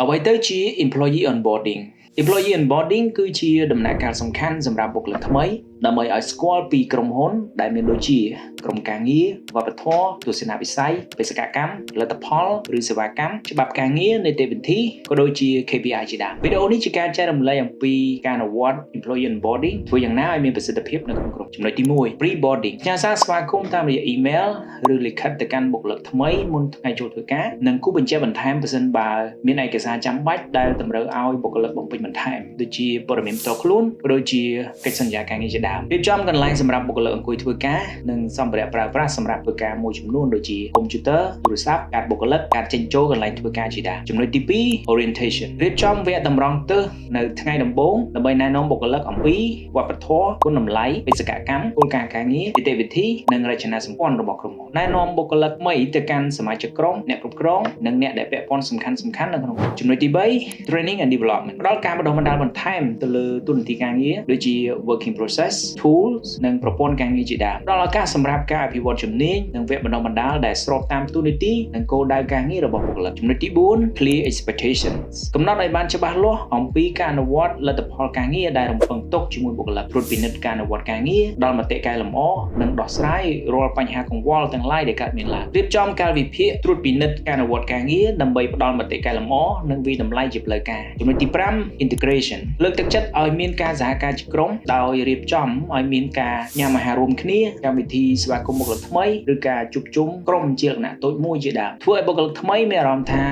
អ្វីទៅជា employee onboarding employee onboarding គឺជាដំណាក់កាលសំខាន់សម្រាប់បុគ្គលិកថ្មីដើម្បីឲ្យស្គាល់ពីក្រុមហ៊ុនដែលមានដូចជាក្រុមការងារវប្បធម៌ទស្សនវិស័យបេសកកម្មផលិតផលឬសេវាកម្មច្បាប់ការងារនីតិវិធីក៏ដូចជា KPI ជាដើមវីដេអូនេះជាការចែករំលែកអំពីការអនុវត្ត employee onboarding ធ្វើយ៉ាងណាឲ្យមានប្រសិទ្ធភាពនៅក្នុងក្រុមចំណុចទី1 pre-boarding ផ្ញើសារស្វាគមន៍តាមរយៈ email ឬលិខិតទៅកាន់បុគ្គលិកថ្មីមុនថ្ងៃចូលធ្វើការនិងគូបញ្ជាក់បន្ថែមប្រសិនបើមានឯកសារចាំបាច់ដែលតម្រូវឲ្យបុគ្គលិកបំពេញបន្ថែមដូចជាព័ត៌មានផ្ទាល់ខ្លួនក៏ដូចជាកិច្ចសន្យាការងារជាដើមរៀបចំកន្លែងសម្រាប់បុគ្គលិកអង្គុយធ្វើការនិងសម្ភារៈប្រើប្រាស់សម្រាប់ធ្វើការមួយចំនួនដូចជាកុំព្យូទ័រទូរស័ព្ទកាតបុគ្គលិកការចេញចូលកន្លែងធ្វើការជាដើមចំណុចទី2 orientation រៀបចំវគ្គតម្រង់ទិសនៅថ្ងៃដំបូងដើម្បីណែនាំបុគ្គលិកអំពីវប្បធម៌គុណតម្លៃបេសកកម្មគោលការណ៍ការងារនីតិវិធីនិងរចនាសម្ព័ន្ធរបស់ក្រុមហ៊ុនណែនាំបុគ្គលិកថ្មីទៅកាន់សមាជិកក្រុមអ្នកគ្រប់គ្រងនិងអ្នកដែលពាក់ព័ន្ធសំខាន់ៗនៅក្នុងចំណុចទី3 training and development ផ្ដល់ការបណ្ដុះបណ្ដាលបន្ថែមទៅលើទូនាទីការងារដូចជា working process tools និងប្រព័ន្ធការងារជាដើមផ្ដល់ឱកាសសម្រាប់ការអភិវឌ្ឍជំនាញនិងវគ្គបណ្ដុះបណ្ដាលដែលស្របតាមទូនាទីនិងគោលដៅការងាររបស់បុគ្គលិកចំណុចទី4 clear expectations កំណត់ឲ្យបានច្បាស់លាស់អំពីការអនុវត្តលទ្ធផលការងារដែលរំពឹងទុកជាមួយបុគ្គលិកត្រួតពិនិត្យការអនុវត្តការងារដល់មតិកែលម្អនិងដោះស្រាយរាល់បញ្ហាកង្វល់ទាំងឡាយដែលកើតមានឡើងរៀបចំកាលវិភាគត្រួតពិនិត្យការអនុវត្តការងារដើម្បីផ្ដល់មតិកែលម្អនិងវិតម្លៃជាផ្លូវការចំណុចទី5 integration លើកទឹកចិត្តឲ្យមានការសហការជាក្រុមដោយរៀបចំឲ្យមានការញ៉ាំអាហាររួមគ្នាកម្មវិធីស្វាគមន៍បុគ្គលិកថ្មីឬការជួបជុំក្រុមជាលក្ខណៈតូចមួយជាដើមធ្វើឲ្យបុគ្គលិកថ្មីមានអារម្មណ៍ថា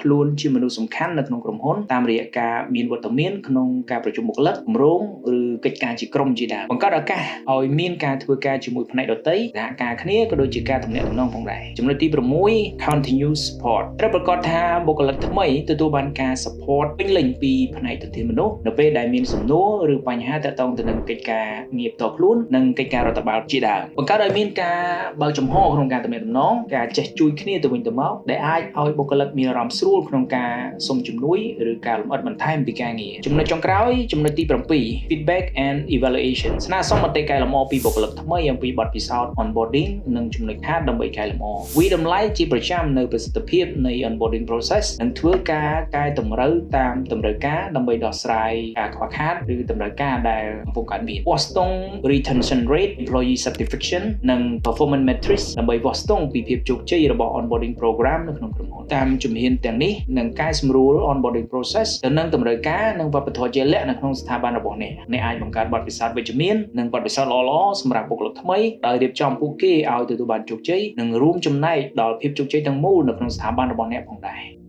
ខ្លួនជាមនុស្សសំខាន់នៅក្នុងក្រុមហ៊ុនតាមរយៈការមានវត្តមានក្នុងការប្រជុំបុគ្គលិកគម្រោងឬកិច្ចការជាក្រុមជាដើមបង្កើតឱកាសឲ្យមានការធ្វើការជាមួយផ្នែកដទៃសហការគ្នាក៏ដូចជាការទំនាក់ទំនងផងដែរចំណុចទី6 continuous support ត្រូវប្រកាសថាបុគ្គលិកថ្មីទទួលបានការ support ពេញលេញពីផ្នែកធនធានមនុស្សនៅពេលដែលមានសំណួរឬបញ្ហាទាក់ទងទៅនឹងកិច្ចការងារផ្ទាល់ខ្លួននិងកិច្ចការរដ្ឋបាលជាដើមបង្កើតឲ្យមានការបើកចំហក្នុងការទំនាក់ទំនងការចេះជួយគ្នាទៅវិញទៅមកដែលអាចឲ្យបុគ្គលិកមានអារម្មណ៍ស្រួលក្នុងការសុំជំនួយឬការលម្អិតបន្ថែមពីការងារចំណុចចុងក្រោយចំណុចទី7 feedback and evaluation ស្នើសុំមតិកែលម្អពីបុគ្គលិកថ្មីអំពីបទពិសោធន៍ onboarding និងចំណុចខាតដើម្បីកែលម្អវិតម្លៃជាប្រចាំនៅប្រសិទ្ធភាពនៃ onboarding process និងធ្វើការកែតម្រូវតាមតម្រូវការដើម្បីដោះស្រាយការខ្វះខាតឬតម្រូវការដែលកំពុងកើតមានវាស់ស្ទង់ retention rate employee satisfaction និង performance metrics ដើម្បីវាស់ស្ទង់ពីភាពជោគជ័យរបស់ onboarding program នៅក្នុងក្រុមហ៊ុនតាមជំហានទាំងនេះនឹងកែសម្រួល onboarding process ទៅនឹងតម្រូវការនិងវប្បធម៌ជាក់លាក់នៅក្នុងស្ថាប័នរបស់អ្នកអាចបង្កើតបទពិសោធន៍វិជ្ជមាននិងបទពិសោធន៍ល្អៗសម្រាប់បុគ្គលិកថ្មីដោយរៀបចំពួកគេឲ្យទទួលបានជោគជ័យនិងរួមចំណែកដល់ភាពជោគជ័យទាំងមូលនៅក្នុងស្ថាប័នរបស់អ្នកផងដែរ